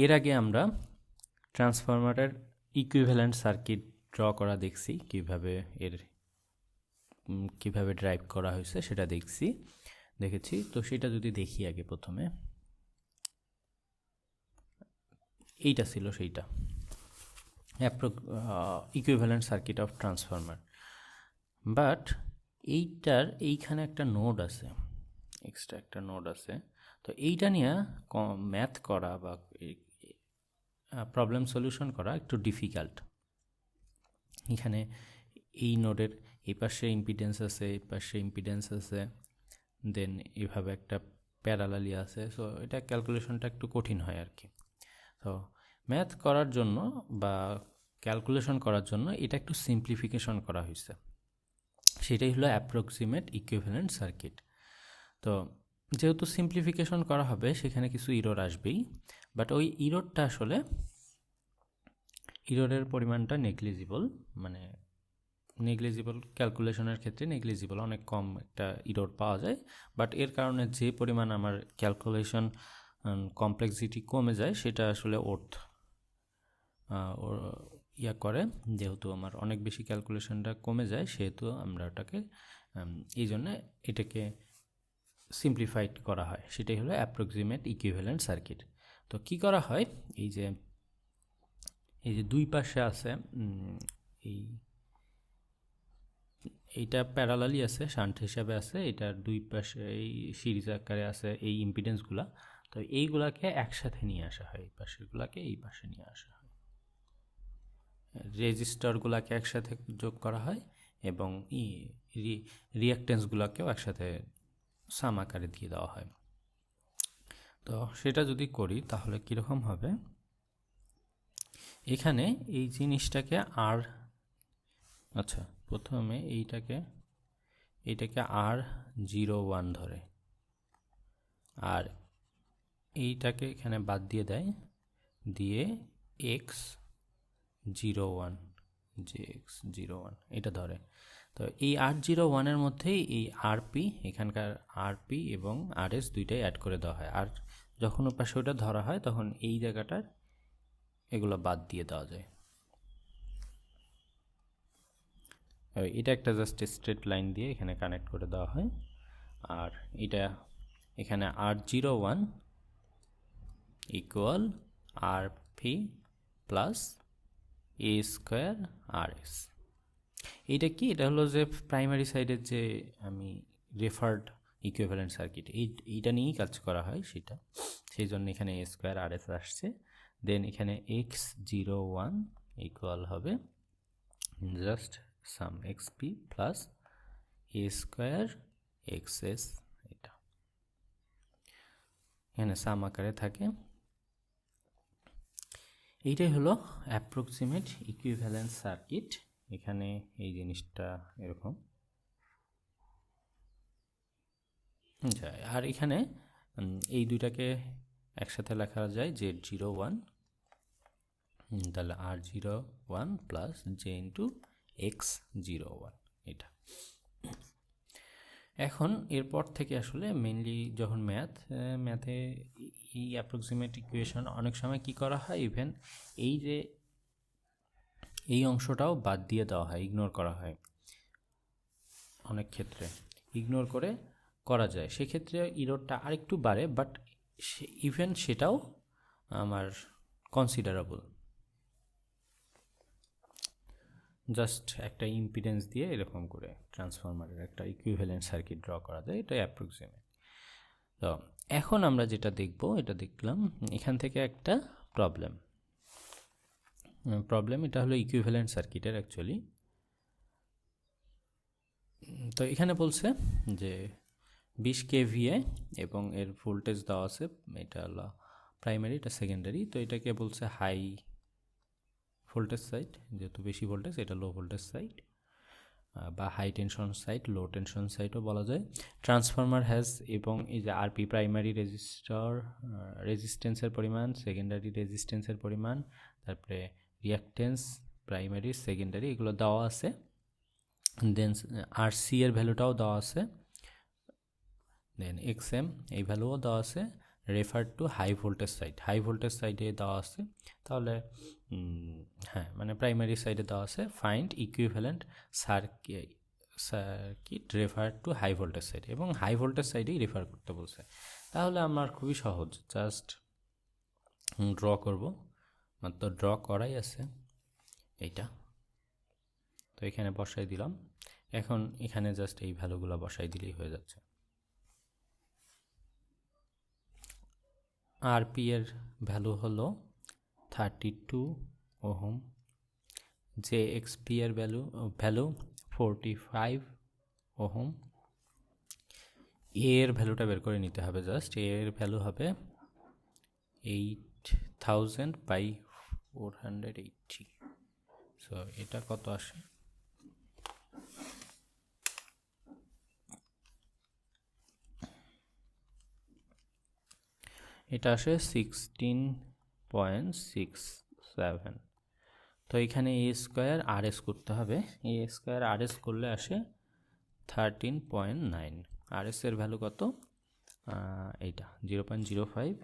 এর আগে আমরা ট্রান্সফরমারের ইকুইভ্যালেন্ট সার্কিট ড্র করা দেখছি, কিভাবে ড্রাইভ করা হয়েছে সেটা দেখেছি। তো সেটা যদি দেখি আগে, প্রথমে এইটা ছিল সেইটা equivalent circuit of transformer. But এইখানে একটা নোড আছে, এক্সট্রা একটা নোড আছে। তো এইটা নিয়ে ম্যাথ করা বা প্রবলেম সলিউশন করা একটু ডিফিকাল্ট। এখানে এই নোডের এই পাশে ইম্পিডেন্স আছে, এই পাশে ইম্পিডেন্স আছে, দেন এইভাবে একটা প্যারালালি আছে। সো এটা ক্যালকুলেশনটা একটু কঠিন হয় আর কি। তো ম্যাথ করার জন্য বা ক্যালকুলেশন করার জন্য এটা একটু সিম্পলিফিকেশন করা হয়েছে, সেটাই হলো অ্যাপ্রক্সিমেট ইকুইভ্যালেন্ট সার্কিট। তো যেহেতু সিম্পলিফিকেশন করা হবে সেখানে কিছু ইরর আসবেই, বাট ওই ইররের পরিমাণটা নেগলিজিবল, মানে নেগলিজিবল ক্যালকুলেশনের ক্ষেত্রে নেগলিজিবল, অনেক কম একটা ইরর পাওয়া যায়। বাট এর কারণে যে পরিমাণ আমার ক্যালকুলেশন কমপ্লেক্সিটি কমে যায় সেটা আসলে করে, যেহেতু আমার অনেক বেশি ক্যালকুলেশনটা কমে যায় সেহেতু আমরা ওটাকে এই জন্যে এটাকে সিম্পলিফাইড করা হয়, সেটাই হলো অ্যাপ্রক্সিমেট ইকুইভ্যালেন্ট সার্কিট। তো কি করা হয়, এই যে দুই পাশে আছে, এইটা প্যারালালি আছে, শান্ট হিসাবে আছে, এটার দুই পাশে এই সিরিজ আকারে আছে এই ইম্পিডেন্সগুলা। তো এইগুলাকে একসাথে নিয়ে আসা হয়, এই পাশেরগুলাকে এই পাশে নিয়ে আসা হয়, রেজিস্টারগুলাকে একসাথে যোগ করা হয় এবং রিঅ্যাক্টেন্সগুলোকেও একসাথে সাম আকারে দিয়ে দেওয়া হয়। তো সেটা যদি করি তাহলে কীরকম হবে, এখানে এই জিনিসটাকে প্রথমে এইটাকে R01 ধরে, আর এইটাকে এখানে বাদ দিয়ে দেয়, দিয়ে X01 X01 এটা ধরে। তো এই R01-এর মধ্যেই এই আরপি, এখানকার আরপি এবং আরএস দুইটাই অ্যাড করে দেওয়া হয়। আর যখন ওপাশে ওটা ধরা হয় তখন এই জায়গাটার এগুলো বাদ দিয়ে দেওয়া যায়। এটা একটা জাস্ট স্ট্রেট লাইন দিয়ে এখানে কানেক্ট করে দেওয়া হয়। আর এটা এখানে R01 ইকুয়াল আরপি প্লাস এ স্কোয়ার আরএস। এইটা কি, এটা হলো যে প্রাইমারি সাইডের যে আমি রেফার্ড ইকুইভ্যালেন্ট সার্কিট, এইটা নিয়েই কাজ করা হয় সেটা, সেই জন্য এখানে এ স্কোয়ার আরএস আসছে। দেন এখানে X01 ইকুয়াল হবে জাস্ট সাম এক্সপি প্লাস এ স্কোয়ার এক্সএস, এটা এখানে সাম আকারে থাকে। এইটাই হলো অ্যাপ্রক্সিমেট ইকুইভ্যালেন্ট সার্কিট। এখানে এই জিনিসটা এরকম যায়। আর এখানে এই দুইটাকে একসাথে লেখা যায় Z01, তাহলে R01 plus J into X01 এটা। এখন এরপর থেকে আসলে মেইনলি যখন ম্যাথে এই অ্যাপ্রক্সিমেট ইকুয়েশন অনেক সময় কি করা হয়, ইভেন এই অংশটাও বাদ দিয়ে দেওয়া হয়, ইগনোর করা হয়, অনেক ক্ষেত্রে ইগনোর করা যায়, সেক্ষেত্রে ইররটা আরেকটু বাড়ে, বাট ইভেন সেটাও আমার কনসিডারেবল। জাস্ট একটা ইম্পিডেন্স দিয়ে এরকম করে ট্রান্সফরমারের একটা ইকুইভ্যালেন্ট সার্কিট ড্র করা যায়, এটা অ্যাপ্রক্সিমেট। তো এখন আমরা যেটা দেখলাম এখান থেকে একটা প্রবলেম, এটা হলো ইকুইভ্যালেন্ট সার্কিটের অ্যাকচুয়ালি। তো এখানে বলছে যে 20 kVA এবং এর ভোল্টেজ দেওয়া আছে, এটা হলো প্রাইমারি, এটা সেকেন্ডারি। তো এটাকে বলছে হাই ভোল্টেজ সাইড, যেহেতু বেশি ভোল্টেজ, এটা লো ভোল্টেজ সাইড বা high tension side, low tension সাইডও বলা যায়। ট্রান্সফরমার হ্যাজ, এবং এই যে আরপি প্রাইমারি রেজিস্ট্যান্সের পরিমাণ, সেকেন্ডারি রেজিস্ট্যান্সের পরিমাণ, তারপরে রিঅ্যাক্টেন্স প্রাইমারি সেকেন্ডারি এগুলো দেওয়া আছে। দেন আরসি এর ভ্যালুটাও দেওয়া আছে, দেন এক্সএম এই ভ্যালুও দেওয়া আছে, refer to high voltage side, high voltage সাইডে দেওয়া আছে, তাহলে হ্যাঁ মানে প্রাইমারি সাইডে দেওয়া আছে find equivalent circuit refer to high voltage side, এবং হাই ভোল্টেজ সাইডেই রেফার করতে বলছে। তাহলে আমার খুবই সহজ, জাস্ট ড্র করব, মাত্র ড্র করাই আছে এইটা, তো এখানে বসাই দিলাম। এখন এখানে জাস্ট এই ভ্যালুগুলো বসাই দিলেই হয়ে যাচ্ছে। আরপি এর ভ্যালু হলো 32 ওহম, জেএক্সপি এর ভ্যালু 45 ওহম। এর ভ্যালুটা বের করে নিতে হবে, জাস্ট এর ভ্যালু হবে 8000/480। সো এটা কত আসে, এটা আসে 16.67। তো এখানে এ স্কোয়ার আর এস করতে হবে, এ স্কোয়ার আর এস করলে আসে 13.9। আর এস এর ভ্যালু কত, এইটা 0.05,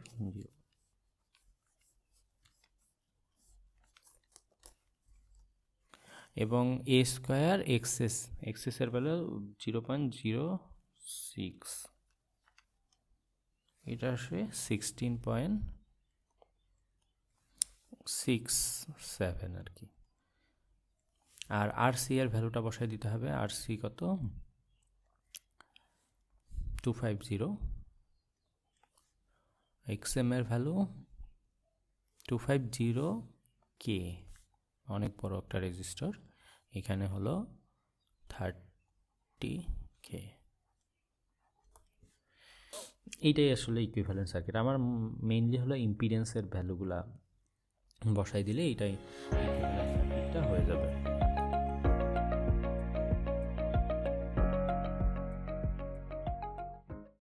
এবং এ স্কোয়ার এক্সএস এর ভ্যালু 0.06, এটা আসে 16.67 আর কি। আর আর সি এর ভ্যালুটা বসাই দিতে হবে, আর সি কত 250, এক্সএম এর ভ্যালু 250K, অনেক বড় একটা রেজিস্টার, এখানে হলো 30K। এইটাই আসলে ইকুইভ্যালেন্ট সার্কিট। আমার মেইনলি হলো ইম্পিডেন্সের ভ্যালুগুলা বসাই দিলে এইটাই ইকুইভ্যালেন্ট সার্কিটটা হয়ে যাবে।